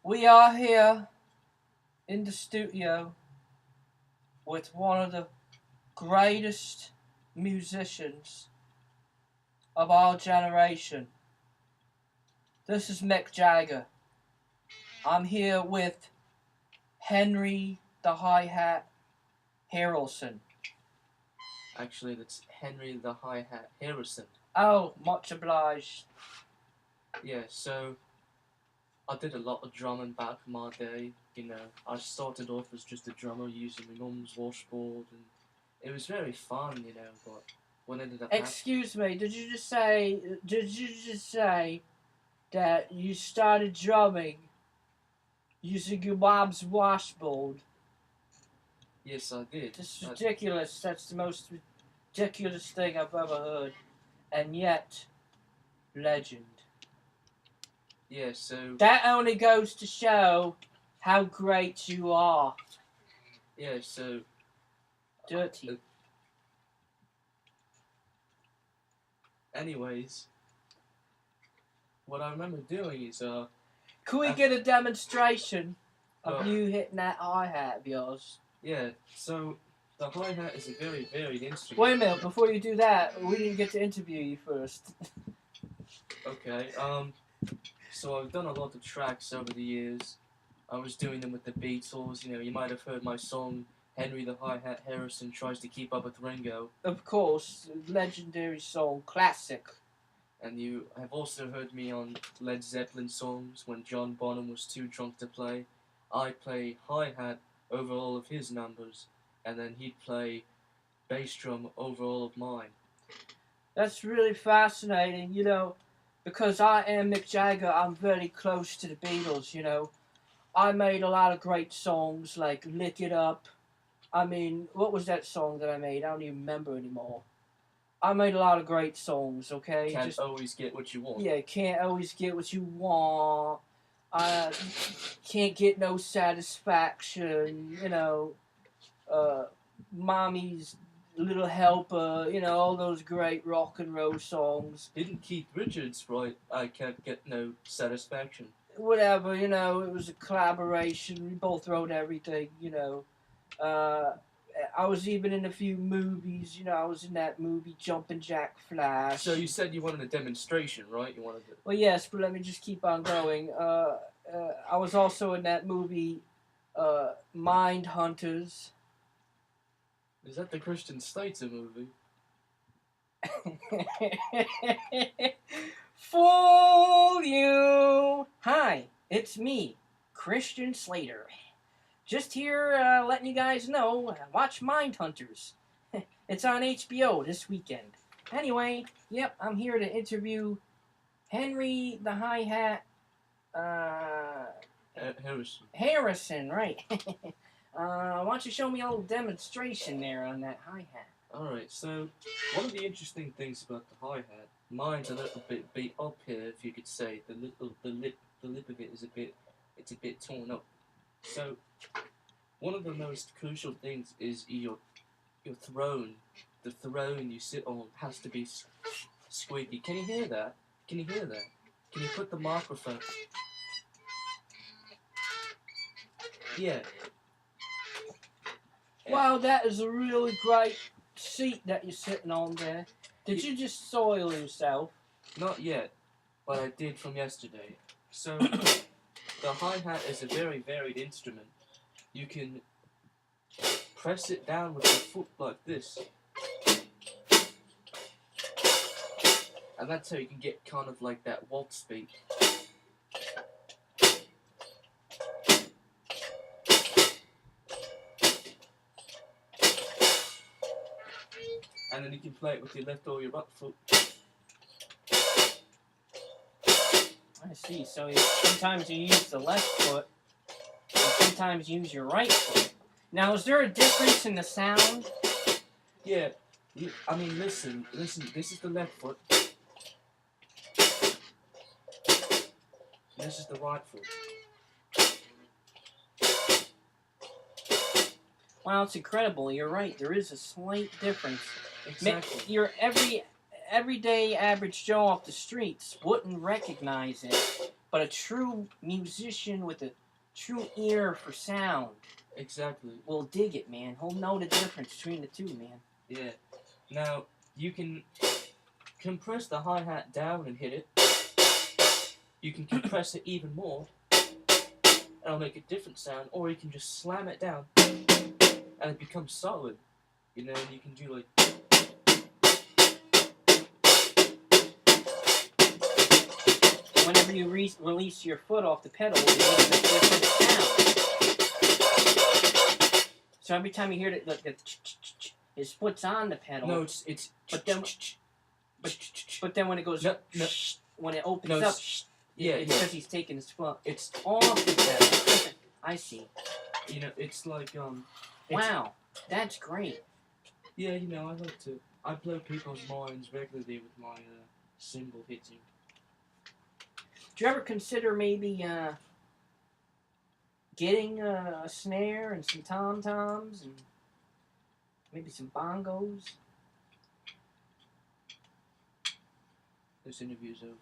We are here in the studio with one of the greatest musicians of our generation. This is Mick Jagger. I'm here with Henry the Hi-Hat Harrelson. Actually, that's Henry the Hi-Hat Harrison. Oh, much obliged. Yeah, so I did a lot of drumming back in my day. I started off as just a drummer using my mum's washboard, and it was very fun, but what ended up Excuse me, did you just say that you started drumming using your mom's washboard? Yes, I did. This is ridiculous. That's the most ridiculous thing I've ever heard. And yet, legend. Yeah, so... That only goes to show how great you are. Yeah, so... Dirty. Anyways, what I remember doing is, Can we get a demonstration of you hitting that hi-hat of yours? Yeah, so the hi-hat is a very varied instrument. Wait a minute, before you do that, we didn't get to interview you first. Okay, so I've done a lot of tracks over the years. I was doing them with the Beatles, you might have heard my song, Henry the Hi-Hat Harrison Tries to Keep Up with Ringo. Of course, legendary song, classic. And you have also heard me on Led Zeppelin songs when John Bonham was too drunk to play. I play hi-hat over all of his numbers, and then he'd play bass drum over all of mine. That's really fascinating, because I am Mick Jagger, I'm very close to the Beatles, I made a lot of great songs like Lick It Up. I mean, what was that song that I made? I don't even remember anymore. I made a lot of great songs, okay? Can't always get what you want. Yeah, can't always get what you want. Can't get no satisfaction, Mommy's Little Helper, all those great rock and roll songs. Didn't Keith Richards write I Can't Get No Satisfaction? Whatever, it was a collaboration. We both wrote everything, I was even in a few movies, I was in that movie Jumpin' Jack Flash. So you said you wanted a demonstration, right? You wanted to... Well, yes, but let me just keep on going. I was also in that movie Mind Hunters. Is that the Christian Slater movie? Fool you! Hi, it's me, Christian Slater. Just here letting you guys know, watch Mindhunters. It's on HBO this weekend. Anyway, yep, I'm here to interview Henry the Hi-Hat Harrison. Harrison, right. Why don't you show me a little demonstration there on that hi-hat? Alright, so one of the interesting things about the hi-hat, mine's a little bit beat up here, if you could say. The lip of it is a bit torn up. So one of the most crucial things is your throne. The throne you sit on has to be squeaky. Can you hear that? Can you hear that? Can you put the microphone? Yeah. Wow, that is a really great seat that you're sitting on there. Did you just soil yourself? Not yet, but I did from yesterday. So, the hi-hat is a very varied instrument. You can press it down with your foot like this. And that's how you can get kind of like that waltz beat. And then you can play it with your left or your right foot. I see. So sometimes you use the left foot, and sometimes you use your right foot. Now, is there a difference in the sound? Yeah. I mean, listen. This is the left foot. This is the right foot. Wow, it's incredible. You're right. There is a slight difference. Exactly. Your everyday average Joe off the streets wouldn't recognize it. But a true musician with a true ear for sound Exactly. will dig it, man. He'll know the difference between the two, man. Yeah. Now, you can compress the hi-hat down and hit it. You can compress it even more, and it'll make a different sound, or you can just slam it down, and it becomes solid. You know, and you can do like... Whenever you release your foot off the pedal, it makes a different sound. So every time you hear it, like his foot's on the pedal. No, it's... But then when it goes... No. When it opens up... Yeah, it's because he's taking his foot. It's off the pedal. I see. You know, it's like, Wow, that's great. Yeah, you know, I blow people's minds regularly with my, cymbal hitting. Do you ever consider maybe, getting a snare and some tom-toms and maybe some bongos? This interview's over.